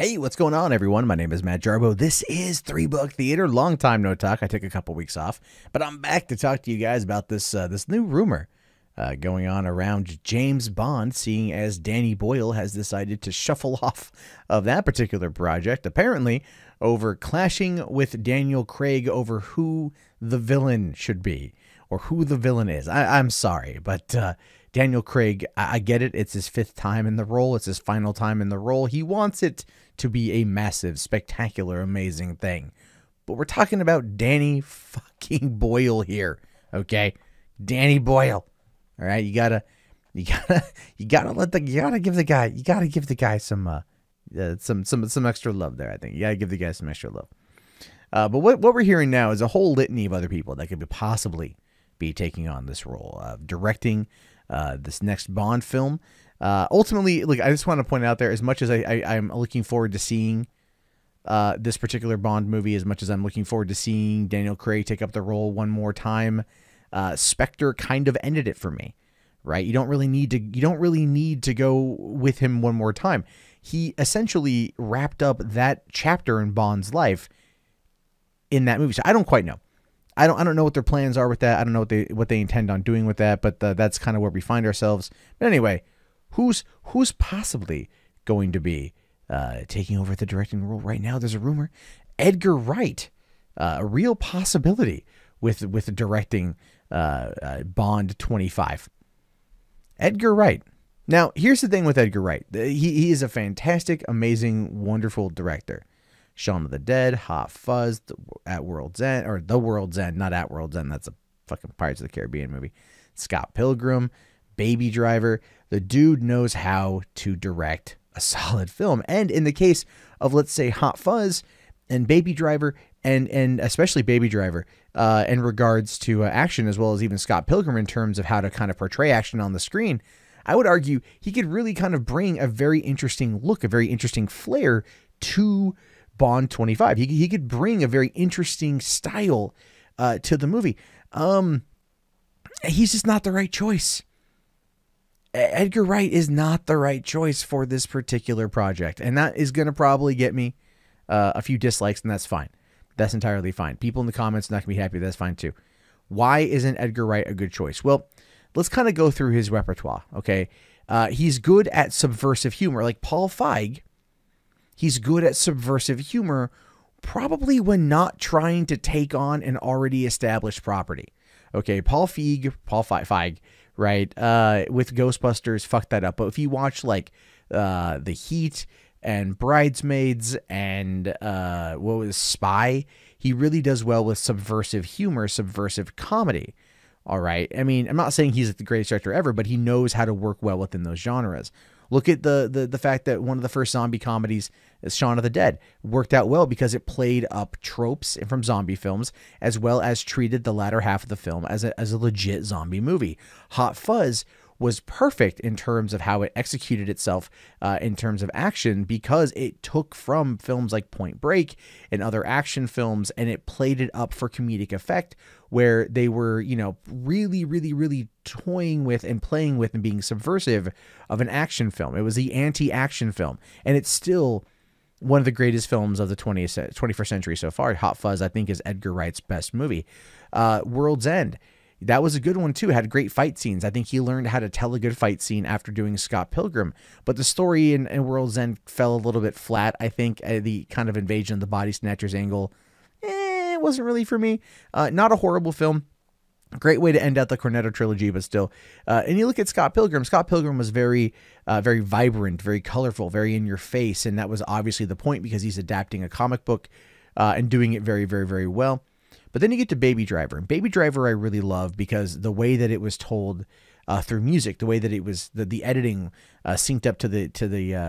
Hey, what's going on, everyone? My name is Matt Jarbo. This is Three Book Theater. Long time no talk. I took a couple weeks off, but I'm back to talk to you guys about this new rumor going on around James Bond, seeing as Danny Boyle has decided to shuffle off of that particular project, apparently over clashing with Daniel Craig over who the villain should be or who the villain is. I'm sorry, but Daniel Craig, I get it. It's his fifth time in the role. It's his final time in the role. He wants it to be a massive, spectacular, amazing thing. But we're talking about Danny fucking Boyle here, okay? Danny Boyle. All right, you gotta give the guy some extra love there. I think you gotta give the guy some extra love. But what we're hearing now is a whole litany of other people that could possibly be taking on this role of directing this next Bond film. Ultimately, look, I just want to point out there, as much as I'm looking forward to seeing this particular Bond movie, as much as I'm looking forward to seeing Daniel Craig take up the role one more time, Spectre kind of ended it for me, right? You don't really need to go with him one more time. He essentially wrapped up that chapter in Bond's life in that movie. So I don't quite know. I don't know what their plans are with that. I don't know what they intend on doing with that, but that's kind of where we find ourselves. But anyway, who's possibly going to be taking over the directing role right now? There's a rumor, Edgar Wright, a real possibility with directing Bond 25. Edgar Wright. Now, here's the thing with Edgar Wright. He is a fantastic, amazing, wonderful director. Shaun of the Dead, Hot Fuzz, At World's End, or The World's End, not At World's End. That's a fucking Pirates of the Caribbean movie. Scott Pilgrim, Baby Driver. The dude knows how to direct a solid film. And in the case of, let's say, Hot Fuzz and Baby Driver, and especially Baby Driver, in regards to action, as well as even Scott Pilgrim in terms of how to kind of portray action on the screen, I would argue he could really kind of bring a very interesting look, a very interesting flair to Bond 25. He could bring a very interesting style to the movie. He's just not the right choice. Edgar Wright is not the right choice for this particular project, and that is going to probably get me a few dislikes, and that's fine. That's entirely fine. People in the comments are not going to be happy. That's fine too. Why isn't Edgar Wright a good choice? Well, let's kind of go through his repertoire, okay? He's good at subversive humor, like Paul Feig. He's good at subversive humor, probably when not trying to take on an already established property. Okay, Paul Feig, right? With Ghostbusters, fucked that up. But if you watch like The Heat and Bridesmaids and Spy, he really does well with subversive humor, subversive comedy. All right. I mean, I'm not saying he's the greatest director ever, but he knows how to work well within those genres. Look at the fact that one of the first zombie comedies, Shaun of the Dead, worked out well because it played up tropes from zombie films, as well as treated the latter half of the film as a legit zombie movie. Hot Fuzz was perfect in terms of how it executed itself in terms of action, because it took from films like Point Break and other action films, and it played it up for comedic effect, where they were, really, really, really toying with and playing with and being subversive of an action film. It was the anti-action film, and it's still one of the greatest films of the 21st century so far. Hot Fuzz, I think, is Edgar Wright's best movie. World's End, that was a good one too. It had great fight scenes. I think he learned how to tell a good fight scene after doing Scott Pilgrim. But the story in World's End fell a little bit flat. I think the kind of invasion of the body snatchers angle, it wasn't really for me. Not a horrible film. Great way to end out the Cornetto trilogy, but still. And you look at Scott Pilgrim. Scott Pilgrim was very vibrant, very colorful, very in your face. And that was obviously the point, because he's adapting a comic book and doing it very, very, very well. But then you get to Baby Driver. And Baby Driver I really love because the way that it was told through music, the way that it was, the editing synced up to the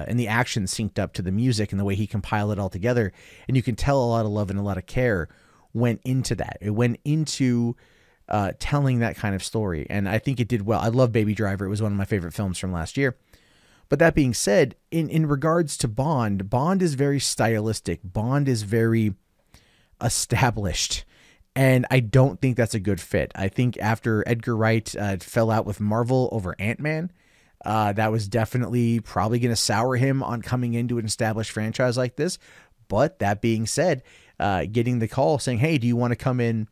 and the action synced up to the music, and the way he compiled it all together. And you can tell a lot of love and a lot of care went into that. It went into telling that kind of story. And I think it did well. I love Baby Driver. It was one of my favorite films from last year. But that being said, in regards to Bond, Bond is very stylistic. Bond is very established. And I don't think that's a good fit. I think after Edgar Wright fell out with Marvel over Ant-Man, That was definitely probably going to sour him on coming into an established franchise like this. But that being said, getting the call saying, "Hey, do you want to come in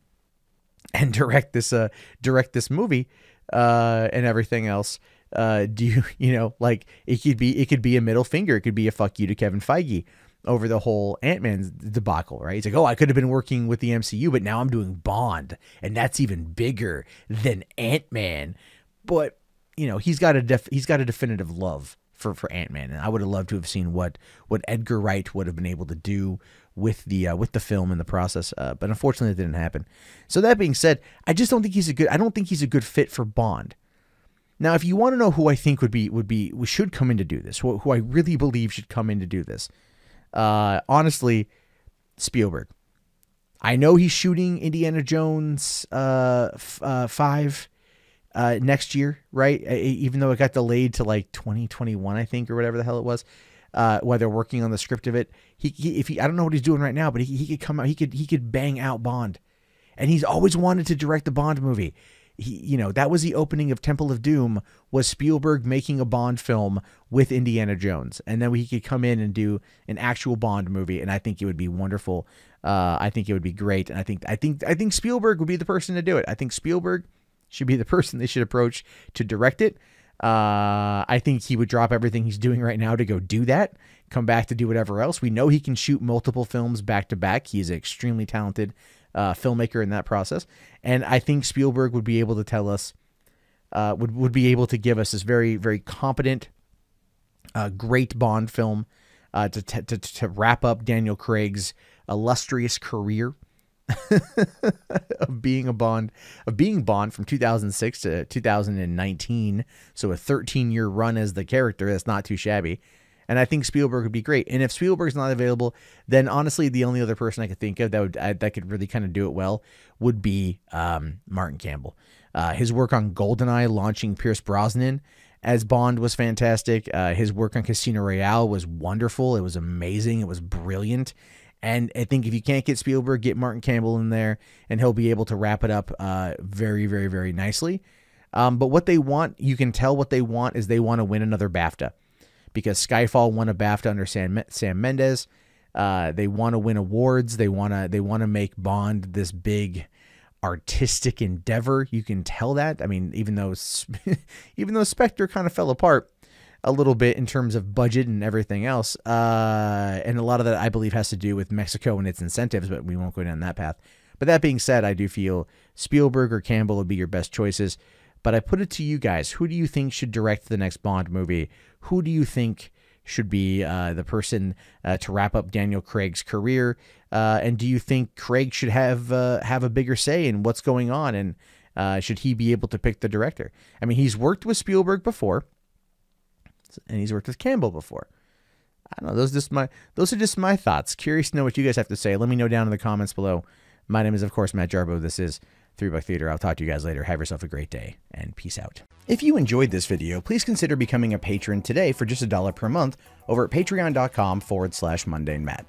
and direct this movie and everything else?" Do you, like it could be a middle finger. It could be a fuck you to Kevin Feige over the whole Ant-Man debacle, right? He's like, "Oh, I could have been working with the MCU, but now I'm doing Bond, and that's even bigger than Ant-Man." But he's got a definitive love for Ant-Man, and I would have loved to have seen what Edgar Wright would have been able to do with the film in the process, but unfortunately it didn't happen. So that being said, I just don't think I don't think he's a good fit for Bond. Now, if you want to know who I think should come in to do this, who I really believe should come in to do this, honestly, Spielberg. I know he's shooting Indiana Jones 5 next year, right? Even though it got delayed to like 2021, I think, or whatever the hell it was. While they're working on the script of it, I don't know what he's doing right now, but he could come out, he could bang out Bond, and he's always wanted to direct the Bond movie. That was the opening of Temple of Doom, was Spielberg making a Bond film with Indiana Jones, and then he could come in and do an actual Bond movie, and I think it would be wonderful. I think it would be great, and I think Spielberg would be the person to do it. I think Spielberg should be the person they should approach to direct it. I think he would drop everything he's doing right now to go do that, come back to do whatever else. We know he can shoot multiple films back to back. He's an extremely talented filmmaker in that process. And I think Spielberg would be able to tell us, would be able to give us this very, very competent, great Bond film to wrap up Daniel Craig's illustrious career of being Bond from 2006 to 2019. So a 13-year run as the character. That's not too shabby. And I think Spielberg would be great. And if Spielberg's not available, then honestly, the only other person I could think of that could really kind of do it well would be Martin Campbell. His work on GoldenEye, launching Pierce Brosnan as Bond, was fantastic. His work on Casino Royale was wonderful. It was amazing. It was brilliant. And I think if you can't get Spielberg, get Martin Campbell in there, and he'll be able to wrap it up very, very, very nicely. But what they want, you can tell what they want is they want to win another BAFTA, because Skyfall won a BAFTA under Sam Mendes. They want to win awards. They want to make Bond this big artistic endeavor. You can tell that. I mean, even though Spectre kind of fell apart a little bit in terms of budget and everything else, and a lot of that I believe has to do with Mexico and its incentives, but we won't go down that path. But that being said, I do feel Spielberg or Campbell would be your best choices. But I put it to you guys: who do you think should direct the next Bond movie? Who do you think should be the person to wrap up Daniel Craig's career? And do you think Craig should have a bigger say in what's going on? And should he be able to pick the director? I mean, he's worked with Spielberg before, and he's worked with Campbell before. I don't know. Those are just my thoughts. Curious to know what you guys have to say. Let me know down in the comments below. My name is, of course, Matt Jarbo. This is 3-Buck Theater. I'll talk to you guys later. Have yourself a great day, and peace out. If you enjoyed this video, please consider becoming a patron today for just $1 per month over at patreon.com/MundaneMatt.